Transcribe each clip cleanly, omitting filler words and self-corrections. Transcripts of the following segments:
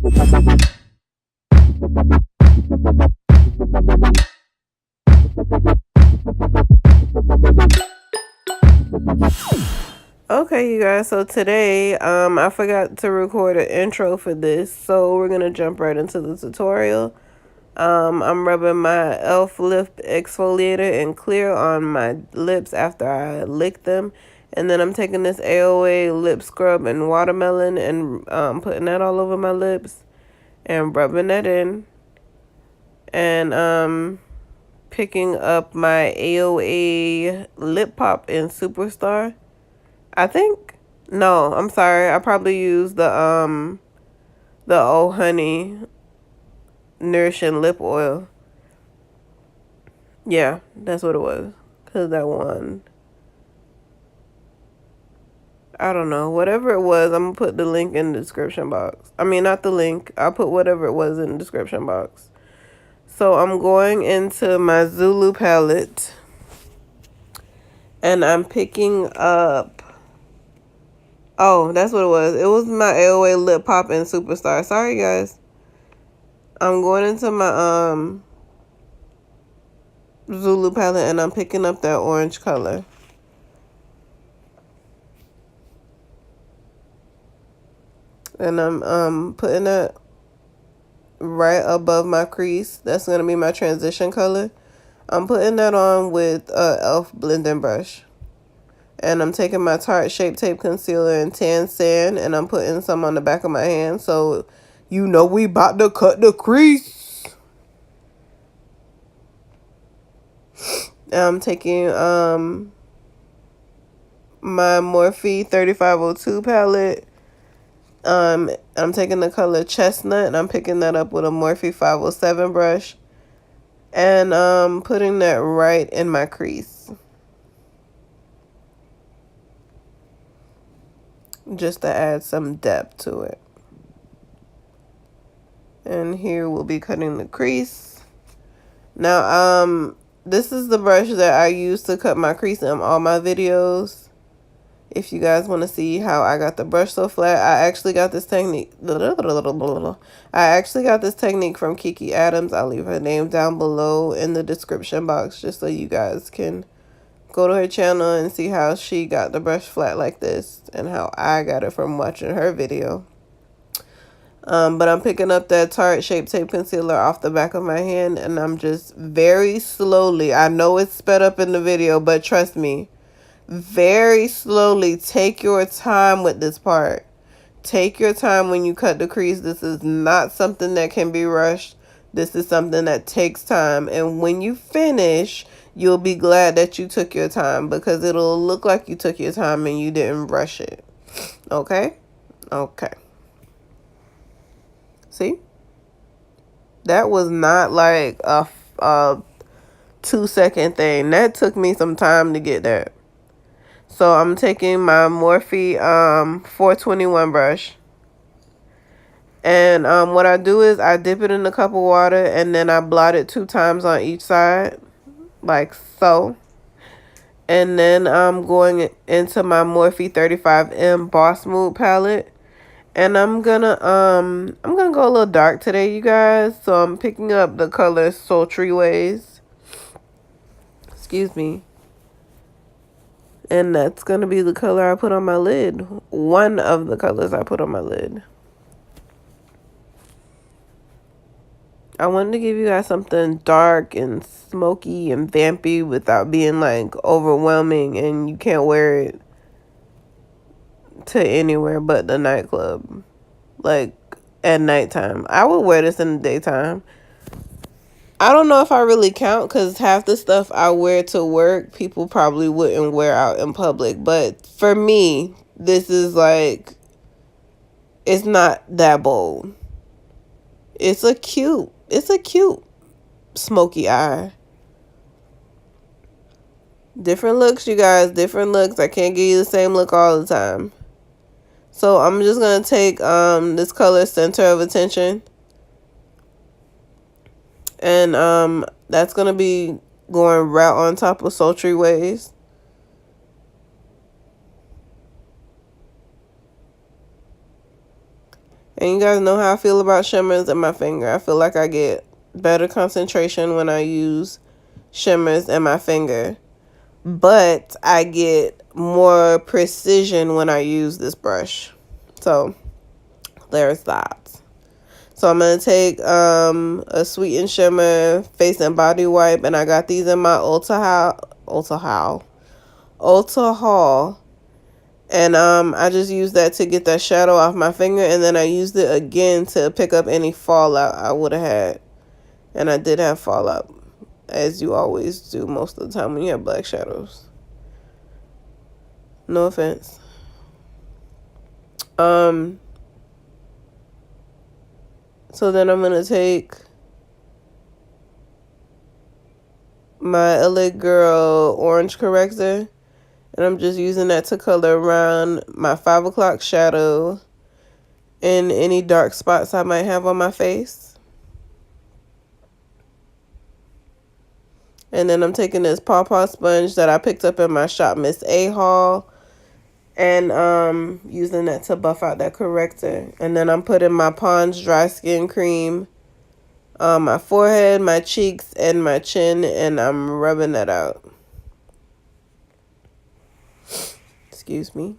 Okay, you guys, so today I forgot to record an intro for this, so we're gonna jump right into the tutorial. I'm rubbing my E.L.F. lip exfoliator and clear on my lips after I lick them, and then I'm taking this AOA Lip Scrub and watermelon and putting that all over my lips and rubbing that in, and picking up my AOA Lip Pop in Superstar. I think, no, I'm sorry. I probably used the Oh Honey Nourishing Lip Oil. Yeah, that's what it was. Cause that one, I don't know, whatever it was, I'm gonna put the link in the description box. I mean, not the link. I'll put whatever it was in the description box. So I'm going into my Zulu palette, and I'm picking up. Oh, that's what it was. It was my AOA Lip Pop in Superstar. Sorry, guys. I'm going into my Zulu palette, and I'm picking up that orange color. And I'm putting that right above my crease. That's going to be my transition color. I'm putting that on with E.L.F. blending brush. And I'm taking my Tarte Shape Tape Concealer and Tan Sand, and I'm putting some on the back of my hand, so you know we about to cut the crease. I'm taking my Morphe 3502 palette. I'm taking the color Chestnut, and I'm picking that up with a Morphe 507 brush, and putting that right in my crease, just to add some depth to it. And here we'll be cutting the crease. Now, this is the brush that I use to cut my crease in all my videos. If you guys want to see how I got the brush so flat, I actually got this technique. I actually got this technique from Kiki Adams. I'll leave her name down below in the description box, just so you guys can go to her channel and see how she got the brush flat like this and how I got it from watching her video. But I'm picking up that Tarte Shape Tape Concealer off the back of my hand, and I'm just very slowly, I know it's sped up in the video, but trust me, very slowly, take your time with this part. Take your time when you cut the crease. This is not something that can be rushed. This is something that takes time, and when you finish, you'll be glad that you took your time, because it'll look like you took your time and you didn't rush it. Okay? Okay. See? That was not like a 2-second thing. That took me some time to get there. So I'm taking my Morphe 421 brush. And what I do is I dip it in a cup of water, and then I blot it 2 times on each side, like so. And then I'm going into my Morphe 35M Boss Mood palette. And I'm gonna go a little dark today, you guys. So I'm picking up the color Sultry Ways. Excuse me. And that's gonna be the color I put on my lid. One of the colors I put on my lid. I wanted to give you guys something dark and smoky and vampy without being like overwhelming, and you can't wear it to anywhere but the nightclub. Like at nighttime. I would wear this in the daytime. I don't know if I really count, because half the stuff I wear to work, people probably wouldn't wear out in public. But for me, this is like, it's not that bold. It's a cute smoky eye. Different looks, you guys, different looks. I can't give you the same look all the time. So I'm just going to take this color Center of Attention. And that's going to be going right on top of Sultry Ways. And you guys know how I feel about shimmers in my finger. I feel like I get better concentration when I use shimmers in my finger. But I get more precision when I use this brush. So, there's that. So, I'm going to take a Sweet and Shimmer face and body wipe. And I got these in my Ulta haul. And I just used that to get that shadow off my finger. And then I used it again to pick up any fallout I would have had. And I did have fallout, as you always do most of the time when you have black shadows. No offense. So then I'm going to take my LA Girl Orange Corrector. And I'm just using that to color around my 5 o'clock shadow and any dark spots I might have on my face. And then I'm taking this Paw sponge that I picked up in my Shop Miss A haul. And using that to buff out that corrector. And then I'm putting my Pond's Dry Skin Cream on my forehead, my cheeks, and my chin. And I'm rubbing that out. Excuse me.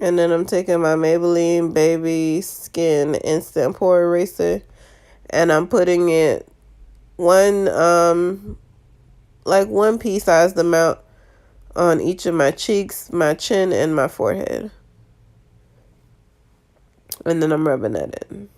And then I'm taking my Maybelline Baby Skin Instant Pore Eraser. And I'm putting it one pea-sized amount on each of my cheeks, my chin, and my forehead. And then I'm rubbing that in.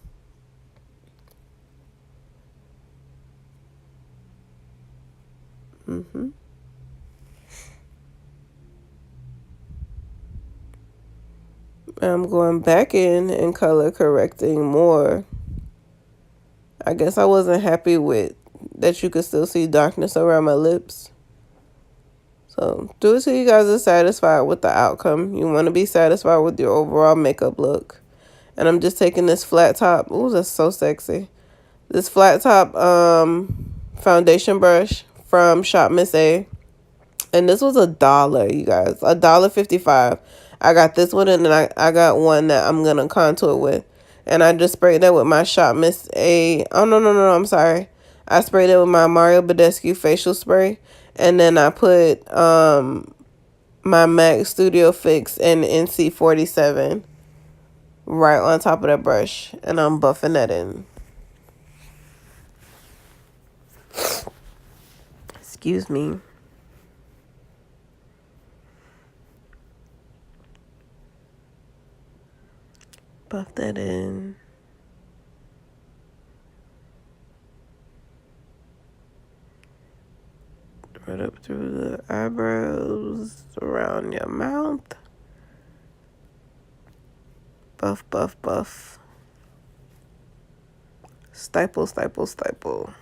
I'm going back in and color correcting more. I guess I wasn't happy with that you could still see darkness around my lips. So do it till you guys are satisfied with the outcome. You want to be satisfied with your overall makeup look. And I'm just taking this flat top. Ooh, that's so sexy. This flat top foundation brush from Shop Miss A. And this was $1, you guys. $1.55. I got this one, and then I got one that I'm going to contour with. And I just sprayed that with my Shop Miss A. Oh, no, I'm sorry. I sprayed it with my Mario Badescu facial spray. And then I put my MAC Studio Fix in NC47 right on top of that brush. And I'm buffing that in. Excuse me. Buff that in. Right up through the eyebrows, around your mouth. Buff, buff, buff. Stipple, stipple, stipple.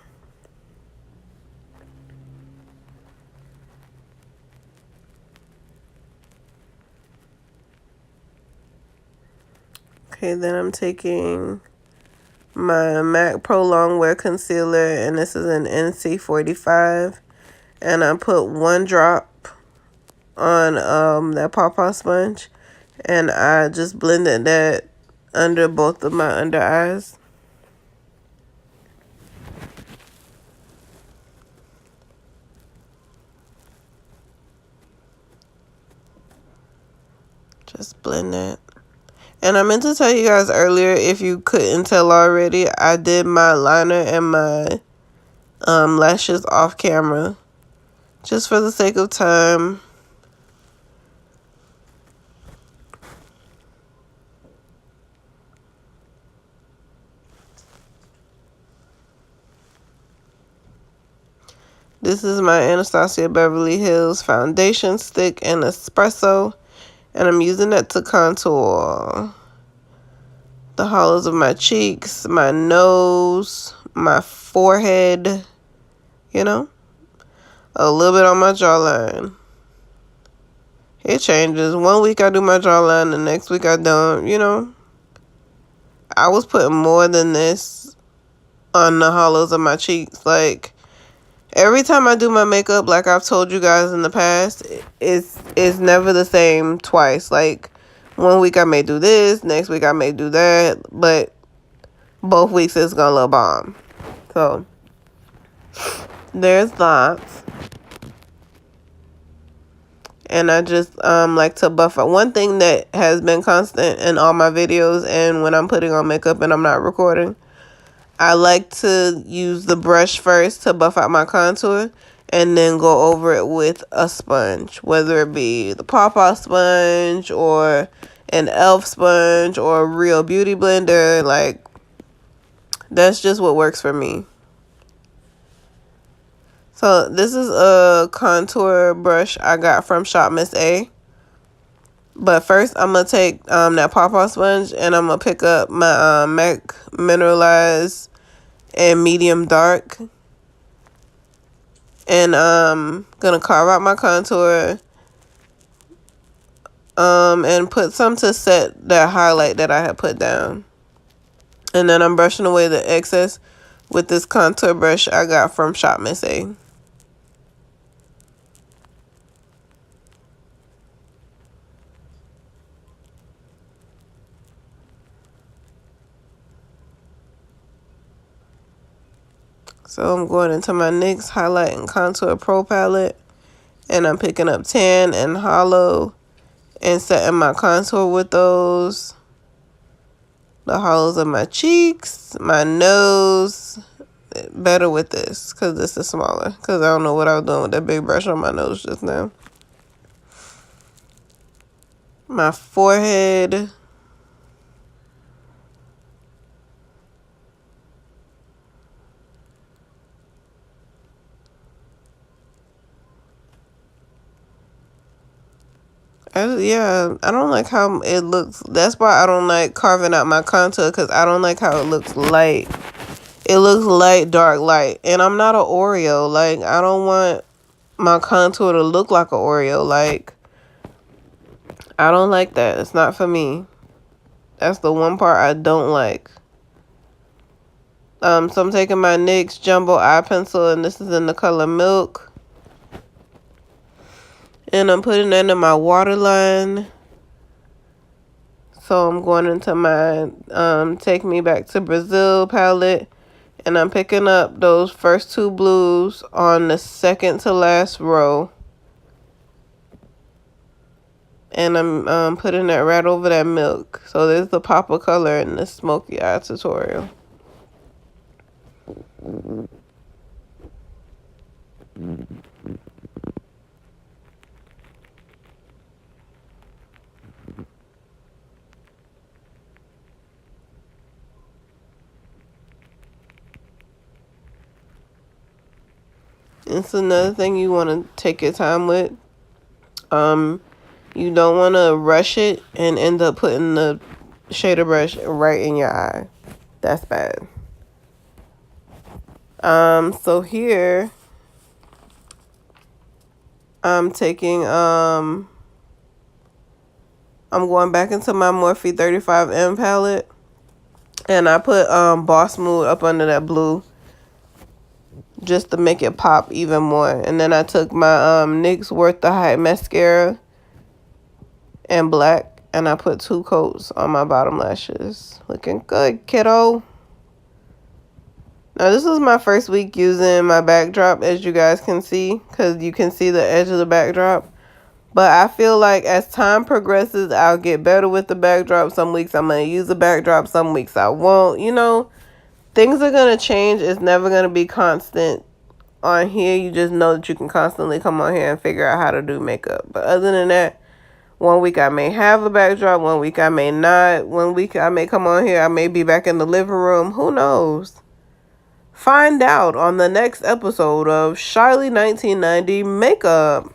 Okay, then I'm taking my MAC Pro Longwear Concealer, and this is an NC45. And I put 1 drop on that Paw sponge. And I just blended that under both of my under eyes. Just blend that. And I meant to tell you guys earlier, if you couldn't tell already, I did my liner and my lashes off camera. Just for the sake of time. This is my Anastasia Beverly Hills foundation stick in Espresso. And I'm using that to contour the hollows of my cheeks, my nose, my forehead, you know. A little bit on my jawline. It changes. 1 week I do my jawline, the next week I don't, you know. I was putting more than this on the hollows of my cheeks. Like, every time I do my makeup, like I've told you guys in the past, it's never the same twice. Like, One week I may do this, next week I may do that, but both weeks it's gonna look bomb. So there's that. And I just like to buff up. One thing that has been constant in all my videos and when I'm putting on makeup and I'm not recording, I like to use the brush first to buff out my contour and then go over it with a sponge, whether it be the Pawpaw sponge or an E.L.F sponge or a real beauty blender. Like, that's just what works for me. So this is a contour brush I got from Shop Miss A. But first I'm going to take that Pawpaw sponge and I'm going to pick up my MAC Mineralized and Medium Dark. And I'm going to carve out my contour and put some to set that highlight that I had put down. And then I'm brushing away the excess with this contour brush I got from Shop Miss A. So I'm going into my NYX Highlight and Contour Pro palette. And I'm picking up Tan and Hollow and setting my contour with those. The hollows of my cheeks, my nose. Better with this because this is smaller. Because I don't know what I was doing with that big brush on my nose just now. My forehead. Yeah, I don't like how it looks. That's why I don't like carving out my contour, because I don't like how it looks light. It looks light, dark, light. And I'm not an Oreo. Like, I don't want my contour to look like an Oreo. Like, I don't like that. It's not for me. That's the one part I don't like. So I'm taking my NYX Jumbo Eye Pencil, and this is in the color Milk. And I'm putting that in my waterline. So I'm going into my Take Me Back to Brazil palette. And I'm picking up those first two blues on the second to last row. And I'm putting that right over that Milk. So there's the pop of color in the Smoky Eye tutorial. It's another thing you want to take your time with. You don't want to rush it and end up putting the shader brush right in your eye. That's bad. So here I'm taking I'm going back into my Morphe 35M palette, and I put Boss Mood up under that blue just to make it pop even more. And then I took my NYX Worth the Hype mascara and black, and I put 2 coats on my bottom lashes. Looking good, kiddo. Now this is my first week using my backdrop, as you guys can see, because you can see the edge of the backdrop. But I feel like as time progresses, I'll get better with the backdrop. Some weeks I'm going to use the backdrop, some weeks I won't. You know, things are going to change. It's never going to be constant on here. You just know that you can constantly come on here and figure out how to do makeup. But other than that, one week I may have a backdrop, one week I may not. One week I may come on here, I may be back in the living room. Who knows? Find out on the next episode of Shiley 1990 Makeup.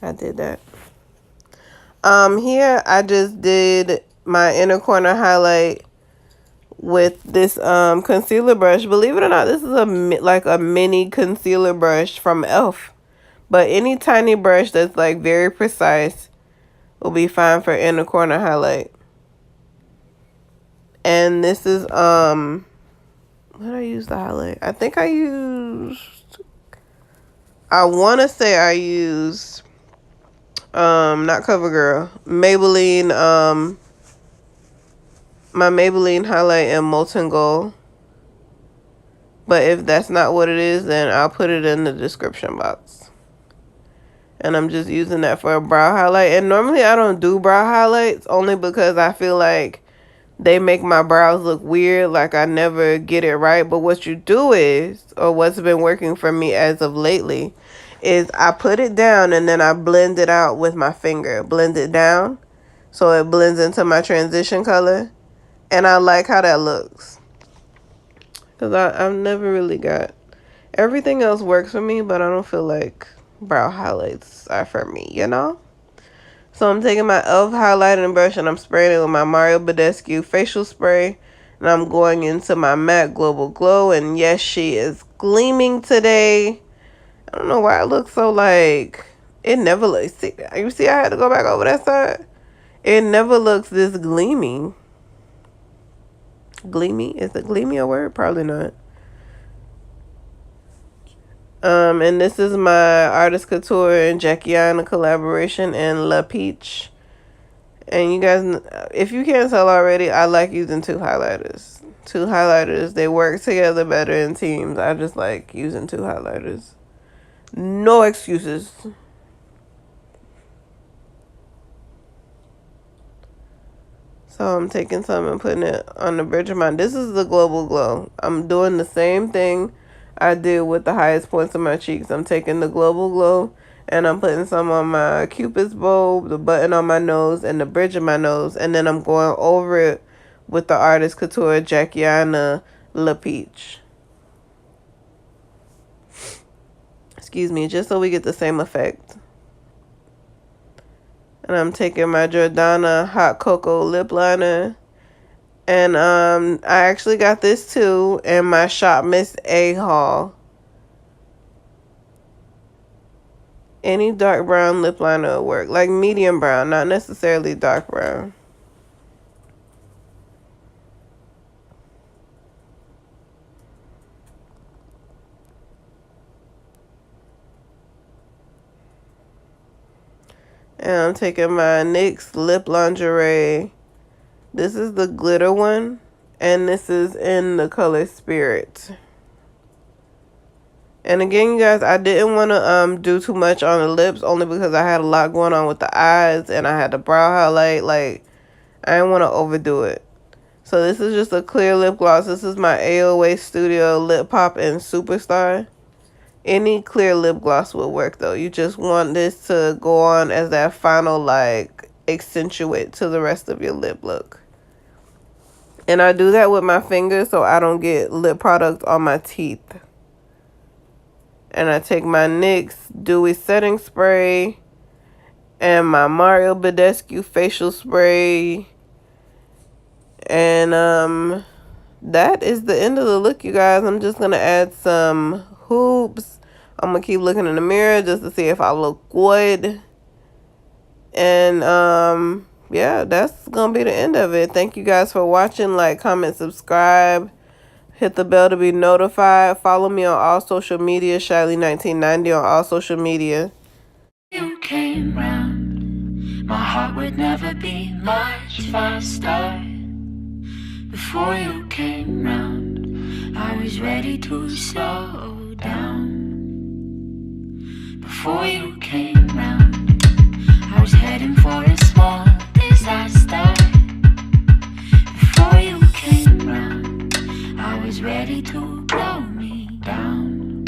I did that. Here I just did my inner corner highlight with this concealer brush. Believe it or not, this is like a mini concealer brush from E.L.F. But any tiny brush that's like very precise will be fine for inner corner highlight. And this is what did I use the highlight? I think I want to say I used not CoverGirl, Maybelline, my Maybelline highlight in Molten Gold. But if that's not what it is, then I'll put it in the description box. And I'm just using that for a brow highlight. And normally I don't do brow highlights only because I feel like they make my brows look weird. Like I never get it right. But what you do is, or what's been working for me as of lately, is I put it down and then I blend it out with my finger. Blend it down so it blends into my transition color. And I like how that looks. Because I've never really got... Everything else works for me, but I don't feel like brow highlights are for me, you know? So I'm taking my E.L.F. highlighting brush and I'm spraying it with my Badescu facial spray. And I'm going into my MAC Global Glow. And yes, she is gleaming today. I don't know why it looks so like... It never looks... See, you see I had to go back over that side? It never looks this gleamy. Gleamy? Is it gleamy a word? Probably not. And this is my Artist Couture and Jackie Aina collaboration in La Peach. And you guys, if you can't tell already, I like using two highlighters. Two highlighters, they work together better in teams. I just like using two highlighters. No excuses. So I'm taking some and putting it on the bridge of my... This is the Global Glow. I'm doing the same thing I did with the highest points of my cheeks. I'm taking the Global Glow and I'm putting some on my Cupid's bow, the button on my nose, and the bridge of my nose. And then I'm going over it with the Artist Couture Jackie Aina La Peach. Excuse me, just so we get the same effect. And I'm taking my Jordana Hot Cocoa Lip Liner. And I actually got this too in my Shop Miss A haul. Any dark brown lip liner will work. Like medium brown, not necessarily dark brown. And I'm taking my NYX Lip Lingerie. This is the glitter one. And this is in the color Spirit. And again, you guys, I didn't want to do too much on the lips. Only because I had a lot going on with the eyes. And I had the brow highlight. Like, I didn't want to overdo it. So this is just a clear lip gloss. This is my AOA Studio Lip Pop and Superstar. Any clear lip gloss will work though. You just want this to go on as that final like accentuate to the rest of your lip look. And I do that with my fingers so I don't get lip product on my teeth. And I take my NYX Dewy Setting Spray and my Badescu facial spray. And that is the end of the look, you guys. I'm just going to add some hoops. I'm going to keep looking in the mirror just to see if I look good. And yeah, that's going to be the end of it. Thank you guys for watching. Like, comment, subscribe. Hit the bell to be notified. Follow me on all social media. Shiley1990 on all social media. You came round, my heart would never be much faster. Before you came round, I was ready to slow down. Before you came round, I was heading for a small disaster. Before you came round, I was ready to blow me down.